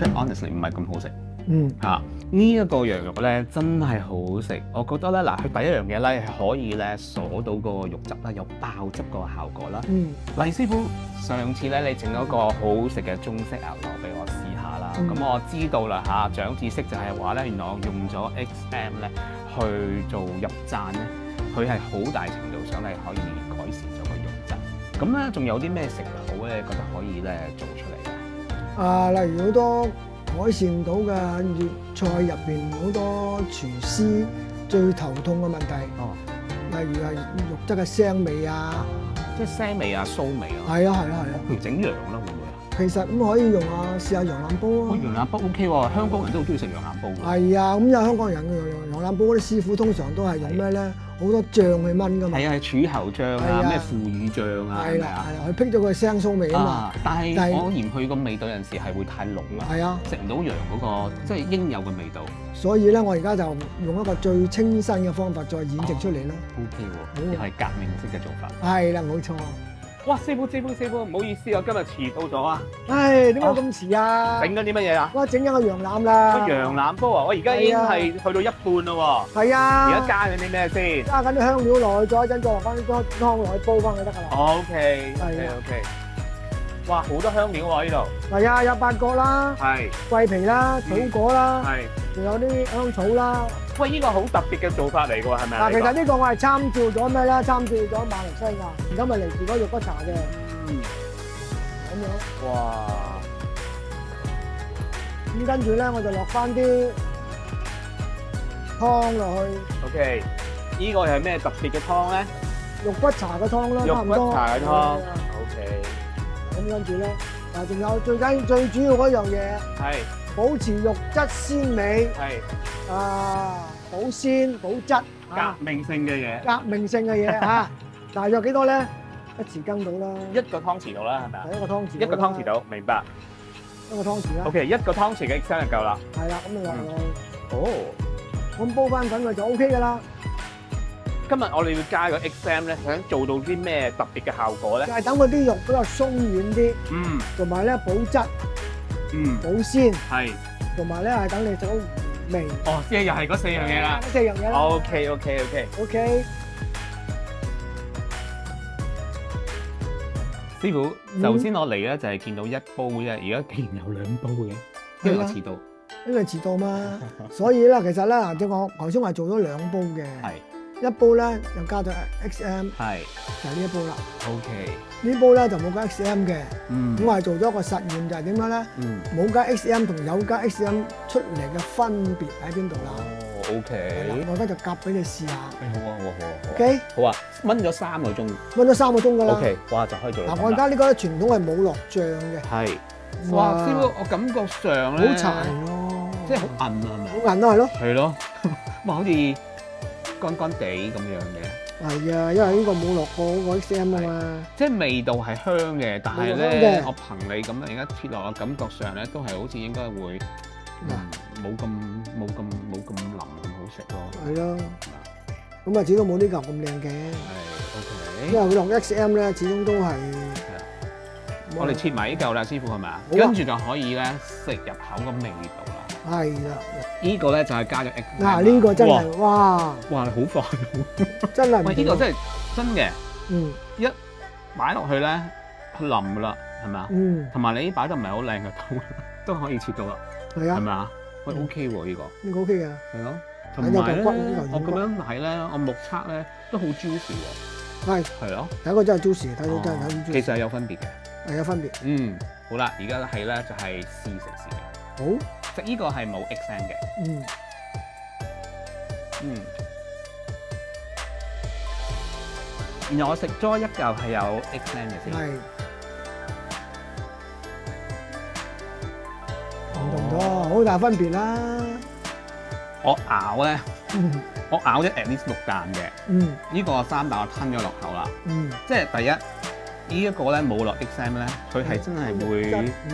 即係 honestly 唔係咁好食。呢一個羊肉咧真係好食，我覺得咧嗱，佢第一樣嘢咧係可以咧鎖到個肉汁啦，有爆汁個效果啦。黎師傅，上次咧你整咗個好食嘅中式牛螺俾我試下啦，咁我知道啦嚇，長知識就係話咧，原來我用咗 XM 咧去做入讚咧，佢係好大程度上係可以改善咗個肉質。咁咧仲有啲咩食譜咧覺得可以咧做出嚟嘅？例如好多改善到嘅粵菜入邊好多廚師最頭痛嘅問題，例如係肉質嘅腥味啊，即係腥味啊、騷味啊。係啊。譬如整羊啦，會唔會啊？其實咁可以用試下羊腩煲啊。羊腩煲 OK 喎，香港人都好中意食羊腩煲㗎。係啊，咁有香港人嘅羊腩煲嗰啲師傅通常都係用咩咧？好多醬去燜㗎嘛。係啊，柱侯醬啊，咩腐乳醬啊，係咪啊？佢辟咗個腥臊味啊嘛。但係我嫌佢個味道有陣時係會太濃啊。係啊，食唔到羊嗰個即係應有嘅味道。所以咧，我而家就用一個最清新嘅方法再演繹出嚟啦。OK 喎，又係革命式嘅做法。係啦，冇錯。哇！師傅，唔好意思，我今日遲到咗啊！唉，點解咁遲啊？整緊啲乜嘢啊？我整緊個羊腩啦。羊腩煲啊！我而家已經係去到一半咯喎。係啊。而家加緊啲咩先？加緊啲香料落去，再一陣再落翻啲湯落去煲翻佢得㗎啦。OK。哇！好多香料喎呢度。係啊，有八角啦，桂皮啦，草果啦，仲有啲香草啦。喂，呢個好特別嘅做法嚟㗎喎，係咪啊？其實呢個我係參照咗咩咧？參照咗馬來西亞，而家咪嚟自嗰肉骨茶嘅。咁樣。哇！咁跟住咧，我就落翻啲湯落去。OK， 呢個係咩特別嘅湯咧？肉骨茶嘅湯啦，差唔多。肉骨茶嘅湯。OK。咁跟住咧，仲有最主要嗰樣嘢，係保持肉質鮮美。保鮮保質，革命性嘅嘢。革命性嘅嘢嚇，大約幾多咧？一匙羹到啦。一個湯匙到啦，係咪啊？一個湯匙。一個湯匙到，明白。一個湯匙啦。OK， 一個湯匙嘅 XM 就夠啦。係啦，咁你落去。咁煲翻滾佢就 OK 噶啦。今日我哋要加個 XM 咧，想做到啲咩特別嘅效果咧？就係等佢啲肉比較鬆軟啲，同埋咧保質，保鮮，同埋咧係等你做到味。即係又係嗰四樣嘢啦。四樣嘢啦。OK。師傅，頭先我嚟咧就係見到一煲啫，而家竟然有兩煲嘅，因為我遲到。因為遲到嘛，所以咧其實咧嗱，我頭先話做咗兩煲嘅。一煲咧又加咗 XM， 就係呢一煲啦。OK， 呢煲咧就冇加 XM 嘅。咁我係做咗一個實驗，就係點樣咧？冇加 XM 同有加 XM 出嚟嘅分別喺邊度啦？OK， 我而家就夾俾你試下。好啊。OK， 好啊，燜咗3個鐘。燜咗3個鐘㗎啦。OK， 哇，就可以做啦。我而家呢個傳統係冇落醬嘅。哇，師傅，我感覺上咧好柴咯，即係好韌啊，係咪？好韌咯，係咯。係咯，哇，好似乾乾地咁樣嘅。係啊，因為呢個冇落過嗰個 XM 啊嘛。即係味道係香嘅，但係咧，我憑你咁樣而家切落嘅感覺上咧，都係好似應該會冇咁腍咁好食咯。係咯。咁啊，始終冇呢嚿咁靚嘅。OK。因為佢落 XM 咧，始終都係。我哋切埋呢嚿啦，師傅係咪啊？跟住就可以咧食入口嘅味道啦。係啦。呢個咧就係加咗 X。呢個真係哇！哇，好快，真係。喂，呢個真係真嘅。一擺落去咧，腍㗎啦，係咪啊？同埋你擺得唔係好靚嘅刀都可以切到啦。係啊。係咪啊？喂 ，OK 喎呢個。呢個 OK 嘅。係咯。同埋咧，我咁樣睇咧，我目測咧都好 juicy 喎。係咯。第一個真係 juicy，睇到真係睇 juicy。其實係有分別嘅。係有分別。好啦，而家係咧就係試食時間。好，食呢個係冇 XM 嘅。然後我食咗一嚿係有 XM 嘅先。係。唔同咗，好大分別啦。我咬咧，我咬咗 at least 6啖嘅。呢個3啖我吞咗落口啦。即係第一。呢一個咧冇落 XM 咧，佢係真係會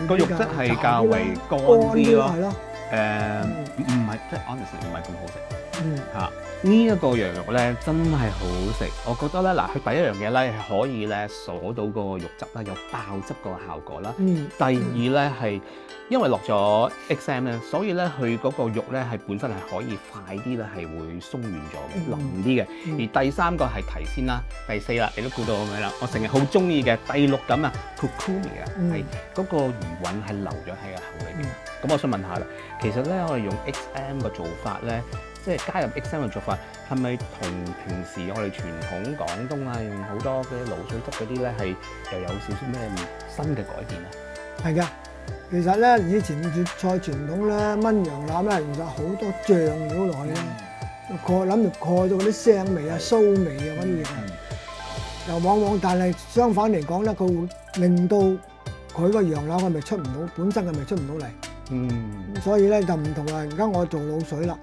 個肉質係較為乾啲咯。唔係即係 honestly 唔係咁好食。呢一個羊肉咧真係好食，我覺得咧嗱，佢第一樣嘢咧係可以咧鎖到個肉汁啦，有爆汁個效果啦。第二咧係因為落咗 XM 咧，所以咧佢嗰個肉咧係本身係可以快啲咧係會鬆軟咗嘅，腍啲嘅。而第三個係提鮮啦，第四啦，你都估到我咩啦？我成日好中意嘅第六感啊 ，kokumi 啊，係嗰個魚韻係留咗喺個口裏邊。咁我想問下啦，其實咧我哋用 XM 嘅做法咧，即係加入 XM 嘅做法，係咪同平時我哋傳統廣東啊用好多嘅鹵水汁嗰啲咧係又有少少咩新嘅改變啊？係㗎，其實咧以前粵菜傳統咧燜羊腩咧，其實好多醬料落去咧，諗住蓋咗嗰啲腥味啊、臊味啊嗰啲嘢，又往往但係相反嚟講咧，佢會令到佢個羊腩嘅味出唔到，本身嘅味出唔到嚟。所以咧就唔同啦。而家我做鹵水啦，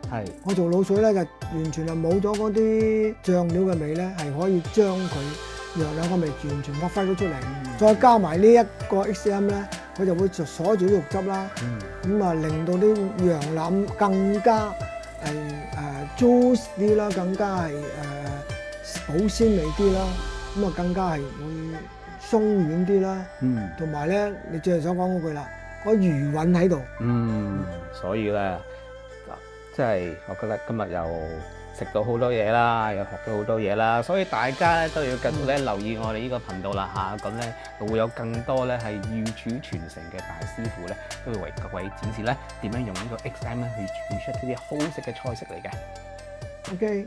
我做鹵水咧就完全係冇咗嗰啲醬料嘅味咧，係可以將佢羊腩嘅味完全發揮到出嚟。再加埋呢一個 XM 咧，佢就會鎖住啲肉汁啦，咁啊令到啲羊腩更加係juice 啲啦，更加係保鮮味啲啦，咁啊更加係會鬆軟啲啦，同埋咧你最後想講嗰句啦。個餘韻喺度，所以咧，即係我覺得今日又食到好多嘢啦，又學到好多嘢啦，所以大家咧都要繼續咧留意我哋呢個頻道啦嚇，咁咧會有更多咧係御廚傳承嘅大師傅咧，都會為各位展示咧點樣用呢個 XM 咧去煮出呢啲好食嘅菜式嚟嘅。OK。